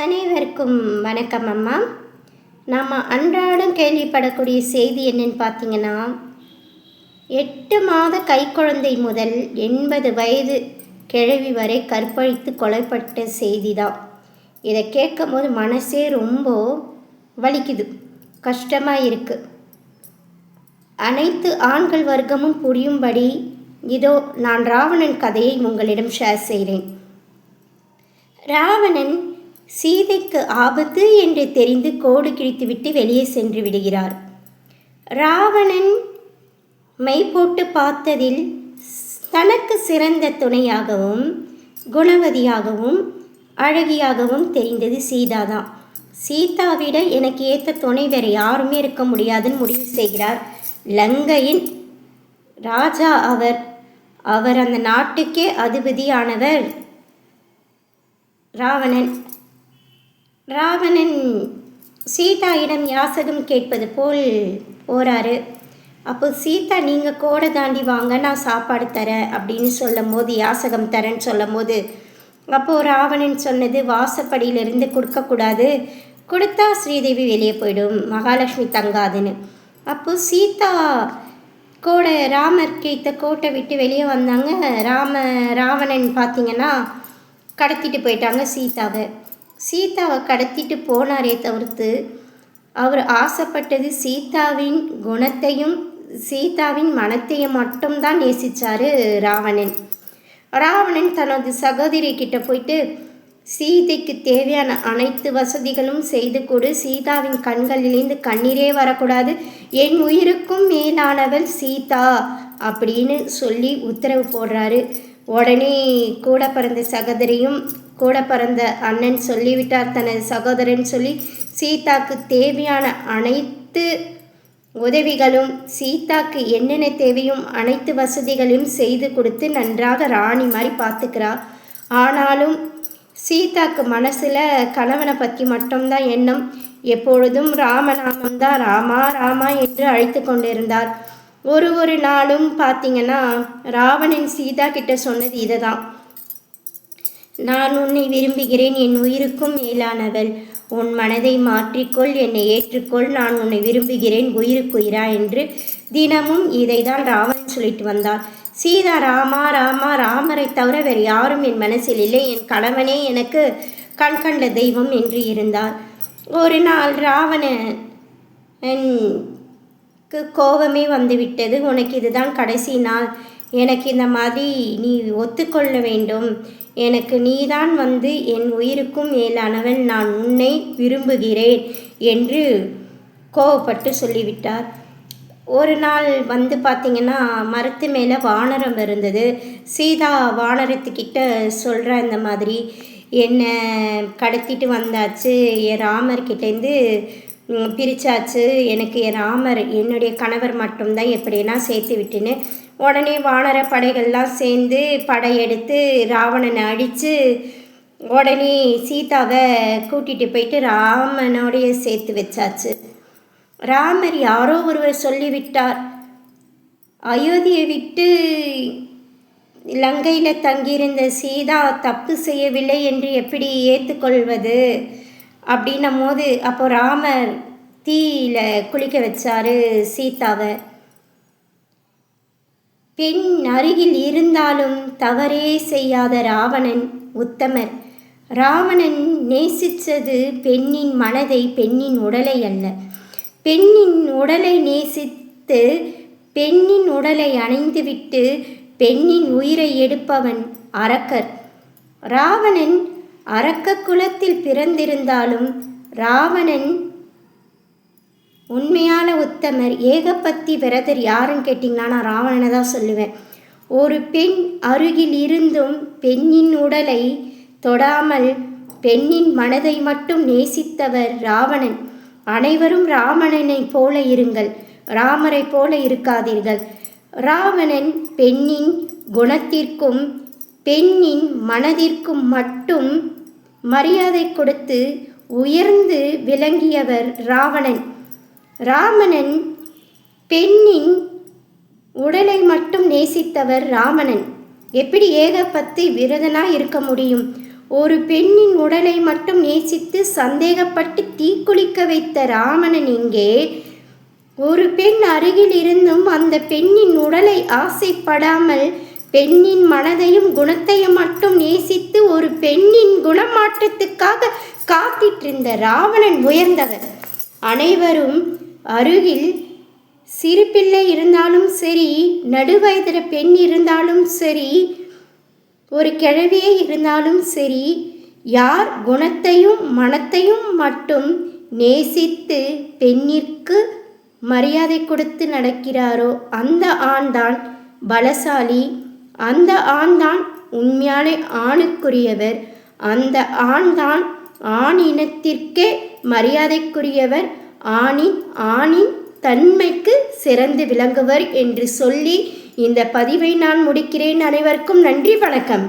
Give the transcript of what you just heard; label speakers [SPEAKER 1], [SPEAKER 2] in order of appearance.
[SPEAKER 1] அனைவருக்கும் வணக்கம் அம்மா. நாம் அன்றாடம் கேள்விப்படக்கூடிய செய்தி என்னன்னு பார்த்தீங்கன்னா, 8 மாத கைக்குழந்தை முதல் 80 வயது கிழவி வரை கற்பழித்து கொலைப்பட்ட செய்தி தான். இதை கேட்கும் போது மனசே ரொம்ப வலிக்குது, கஷ்டமாக இருக்குது. அனைத்து ஆண்கள் வர்க்கமும் புரியும்படி இதோ நான் ராவணன் கதையை உங்களிடம் ஷேர் செய்கிறேன். ராவணன் சீதைக்கு ஆபத்து என்று தெரிந்து கோடு கிழித்துவிட்டு வெளியே சென்று விடுகிறார். ராவணன் மை போட்டு பார்த்ததில் தனக்கு சிறந்த துணையாகவும் குணவதியாகவும் அழகியாகவும் தெரிந்தது சீதா தான். சீதாவிட எனக்கு ஏற்ற துணை வேறு யாருமே இருக்க முடியாதுன்னு முடிவு செய்கிறார். லங்கையின் ராஜா அவர் அந்த நாட்டுக்கே அதிபதியானவர் ராவணன் சீதாயிடம் யாசகம் கேட்பது போல் போகிறாரு. அப்போ சீதா, நீங்கள் கோடை தாண்டி வாங்க, நான் சாப்பாடு தரேன் அப்படின்னு சொல்லும் போது, யாசகம் தரேன்னு சொல்லும் போது, அப்போது ராவணன் சொன்னது, வாசப்படியிலிருந்து கொடுக்கக்கூடாது, கொடுத்தா ஸ்ரீதேவி வெளியே போயிடும், மகாலட்சுமி தங்காதுன்னு. அப்போ சீதா ராமர் கேத்த கோட்டை விட்டு வெளியே வந்தாங்க. ராவணன் பார்த்திங்கன்னா கடத்திட்டு போயிட்டாங்க சீதாவை கடத்திட்டு போனாரே தவிர்த்து அவர் ஆசைப்பட்டது சீதாவின் குணத்தையும் சீதாவின் மனத்தையும் மட்டும்தான் நேசித்தார் ராவணன் தனது சகோதரி கிட்ட போயிட்டு, சீதைக்கு தேவையான அனைத்து வசதிகளும் செய்து கொடு, சீதாவின் கண்களிலிருந்து கண்ணீரே வரக்கூடாது, என் உயிருக்கும் மேலானவள் சீதா அப்படின்னு சொல்லி உத்தரவு போடுறாரு. உடனே கூட பிறந்த சகோதரியும் கூட பிறந்த அண்ணன் சொல்லிவிட்டார் தனது சகோதரன் சொல்லி, சீதாக்கு தேவையான அனைத்து உதவிகளும் சீதாக்கு என்னென்ன தேவையும் அனைத்து வசதிகளையும் செய்து கொடுத்து நன்றாக ராணி மாதிரி பார்த்துக்கிறார். ஆனாலும் சீதாக்கு மனசில் கணவனை பற்றி மட்டும்தான் எண்ணம். எப்பொழுதும் ராமநாமம்தான், ராமா ராமா என்று அழைத்து கொண்டிருந்தார். ஒரு நாளும் பார்த்திங்கன்னா ராவணன் சீதா கிட்ட சொன்னது இதை தான், நான் உன்னை விரும்புகிறேன், என் உயிருக்கும் மேலானவள், உன் மனதை மாற்றிக்கொள், என்னை ஏற்றுக்கொள், நான் உன்னை விரும்புகிறேன் உயிருக்குயிரா என்று தினமும் இதை தான் ராவணன் சொல்லிட்டு வந்தார். சீதா ராமா ராமா, ராமரை தவிர வேறு யாரும் என் மனசில் இல்லை, என் கணவனே எனக்கு கண்கண்ட தெய்வம் என்று இருந்தார். ஒரு நாள் ராவணன் கோபமே வந்துவிட்டது. உனக்கு இதுதான் கடைசி நாள், எனக்கு இந்த மாதிரி நீ ஒத்துக்கொள்ள வேண்டும், எனக்கு நீதான் என் உயிருக்கும் மேலானவன், நான் உன்னை விரும்புகிறேன் என்று கோபப்பட்டு சொல்லிவிட்டார். ஒரு நாள் பார்த்திங்கன்னா மரத்து மேலே வானரம் இருந்தது. சீதா வானரத்துக்கிட்ட சொல்கிற, இந்த மாதிரி என்னை கடத்திட்டு வந்தாச்சு, என் ராமர்கிட்டேருந்து பிரித்தாச்சு, எனக்கு என் ராமர் என்னுடைய கணவர் மட்டும்தான், எப்படின்னா சேர்த்து விட்டுன்னு. உடனே வானர படைகள்லாம் சேர்ந்து படையெடுத்து ராவணனை அடித்து உடனே சீதாவை கூட்டிகிட்டு போயிட்டு ராமனோடைய சேர்த்து வச்சாச்சு. ராமர் யாரோ ஒருவர் சொல்லிவிட்டார், அயோத்தியை விட்டு லங்கையில் தங்கியிருந்த சீதா தப்பு செய்யவில்லை என்று எப்படி ஏற்றுக்கொள்வது அப்படின்னும் போது, அப்போ ராமர் தீயில குளிக்க வச்சாரு சீதாவை. பெண் அருகில் இருந்தாலும் தவறே செய்யாத ராவணன் உத்தமர். ராவணன் நேசித்தது பெண்ணின் மனதை, பெண்ணின் உடலை அல்ல. பெண்ணின் உடலை நேசித்து பெண்ணின் உடலை அணைந்துவிட்டு பெண்ணின் உயிரை எடுப்பவன் அரக்கர். ராவணன் அரக்க குலத்தில் பிறந்திருந்தாலும் ராவணன் உண்மையான உத்தமர். ஏகபத்தி விரதர் யாருன்னு கேட்டிங்கன்னா நான் ராவணனை தான் சொல்லுவேன். ஒரு பெண் அருகில் இருந்தும் பெண்ணின் உடலை தொடாமல் பெண்ணின் மனதை மட்டும் நேசித்தவர் ராவணன். அனைவரும் ராவணனை போல இருங்கள், ராமரை போல இருக்காதீர்கள். ராவணன் பெண்ணின் குணத்திற்கும் பெண்ணின் மனதிற்கும் மட்டும் மரியாதை கொடுத்து உயர்ந்து விளங்கியவர் ராவணன் பெண்ணின் உடலை மட்டும் நேசித்தவர் ராவணன். எப்படி ஏகபத்தி விரதனாக இருக்க முடியும்? ஒரு பெண்ணின் உடலை மட்டும் நேசித்து சந்தேகப்பட்டு தீக்குளிக்க வைத்த ராவணன் இங்கே ஒரு பெண் அருகில் இருந்தும் அந்த பெண்ணின் உடலை ஆசைப்படாமல் பெண்ணின் மனதையும் குணத்தையும் மட்டும் நேசித்து ஒரு பெண்ணின் குணமாற்றத்துக்காக காத்திட்டிருந்த ராவணன் உயர்ந்தவர். அனைவரும் அருகில் சிறு பிள்ளை இருந்தாலும் சரி, நடுவயதிர பெண் இருந்தாலும் சரி, ஒரு கிழவியே இருந்தாலும் சரி, யார் குணத்தையும் மனத்தையும் மட்டும் நேசித்து பெண்ணிற்கு மரியாதை கொடுத்து நடக்கிறாரோ அந்த ஆண்தான் பலசாலி, அந்த ஆண்தான் உண்மையான ஆணுக்குரியவர், அந்த ஆண்தான் ஆண் இனத்திற்கே மரியாதைக்குரியவர், ஆணின் தன்மைக்கு சிறந்து விளங்குவர் என்று சொல்லி இந்த பதிவை நான் முடிக்கிறேன். அனைவருக்கும் நன்றி, வணக்கம்.